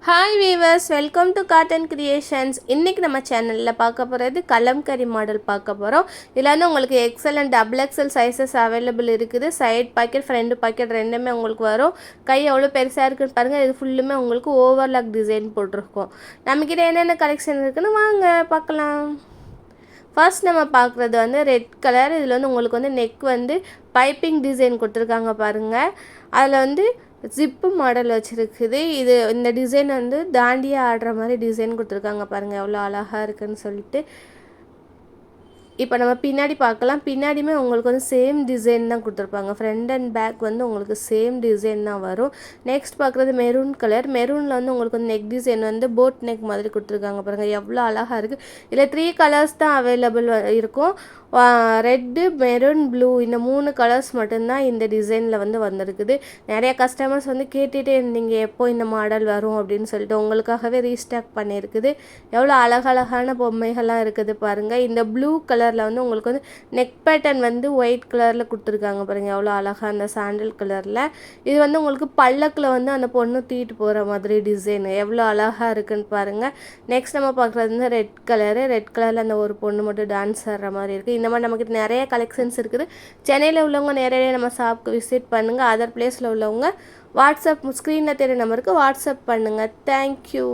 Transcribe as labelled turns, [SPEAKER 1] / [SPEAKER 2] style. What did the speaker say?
[SPEAKER 1] Hi viewers, welcome to cotton creations. இன்றைக்கி நம்ம சேனலில் பார்க்க போகிறது கலம்கரி மாடல் பார்க்க போகிறோம். இதில் வந்து உங்களுக்கு XL and double XL sizes available இருக்குது. சைட் பாக்கெட் ஃப்ரண்ட் பாக்கெட் ரெண்டுமே உங்களுக்கு வரும். கை எவ்வளோ பெருசாக இருக்குன்னு பாருங்கள். இது ஃபுல்லுமே உங்களுக்கு ஓவர்லாக் டிசைன் போட்டிருக்கோம். நம்மக்கிட்ட என்னென்ன கலெக்ஷன் இருக்குன்னு வாங்க பார்க்கலாம். ஃபர்ஸ்ட் நம்ம பார்க்குறது வந்து ரெட் கலர். இதில் வந்து உங்களுக்கு வந்து நெக் வந்து பைப்பிங் டிசைன் கொடுத்துருக்காங்க பாருங்கள். அதில் வந்து ஜிப்பு மாடல் வச்சுருக்குது. இந்த டிசைன் வந்து தாண்டியாக ஆடுற மாதிரி டிசைன் கொடுத்துருக்காங்க பாருங்கள், எவ்வளோ அழகாக இருக்குன்னு சொல்லிட்டு. இப்போ நம்ம பின்னாடி பார்க்கலாம். பின்னாடியுமே உங்களுக்கு வந்து சேம் டிசைன் தான் கொடுத்துருப்பாங்க. ஃப்ரண்ட் அண்ட் பேக் வந்து உங்களுக்கு சேம் டிசைன் தான் வரும். நெக்ஸ்ட் பார்க்குறது மெரூன் கலர். மெரூனில் வந்து உங்களுக்கு வந்து நெக் டிசைன் வந்து போட் நெக் மாதிரி கொடுத்துருக்காங்க பாருங்கள், எவ்வளோ அழகாக இருக்குது. இதில் 3 கலர்ஸ் தான் அவைலபிள் இருக்கும். ரெட்டு, மெரூன், ப்ளூ இந்த 3 கலர்ஸ் மட்டும்தான் இந்த டிசைனில் வந்து வந்திருக்குது. நிறைய கஸ்டமர்ஸ் வந்து கேட்டுகிட்டே இருந்தீங்க எப்போ இந்த மாடல் வரும் அப்படின்னு சொல்லிட்டு. உங்களுக்காகவே ரீஸ்டாக் பண்ணியிருக்குது. எவ்வளோ அழகழகான பொம்மைகள்லாம் இருக்குது பாருங்கள். இந்த ப்ளூ கலரில் வந்து உங்களுக்கு வந்து நெக் பேட்டர்ன் வந்து ஒயிட் கலரில் கொடுத்துருக்காங்க பாருங்கள், எவ்வளோ அழகாக அந்த சாண்டில் கலரில். இது வந்து உங்களுக்கு பல்லக்கில் வந்து அந்த பொண்ணு தூக்கிட்டு போகிற மாதிரி டிசைன் எவ்வளோ அழகாக இருக்குன்னு பாருங்கள். நெக்ஸ்ட் நம்ம பார்க்குறது வந்து ரெட் கலரு. ரெட் கலரில் அந்த ஒரு பொண்ணு மட்டும் டான்ஸ் ஆடுற மாதிரி இருக்குது. இந்த மாதிரி நமக்கு நிறைய கலெக்ஷன்ஸ் இருக்குது. சென்னையில் உள்ளவங்க நிறைய நம்ம ஷாப்புக்கு விசிட் பண்ணுங்கள். அதர் பிளேஸில் உள்ளவங்க வாட்ஸ்அப் ஸ்க்ரீனில் தெரிய நம்பருக்கு வாட்ஸ்அப் பண்ணுங்கள். தேங்க்யூ.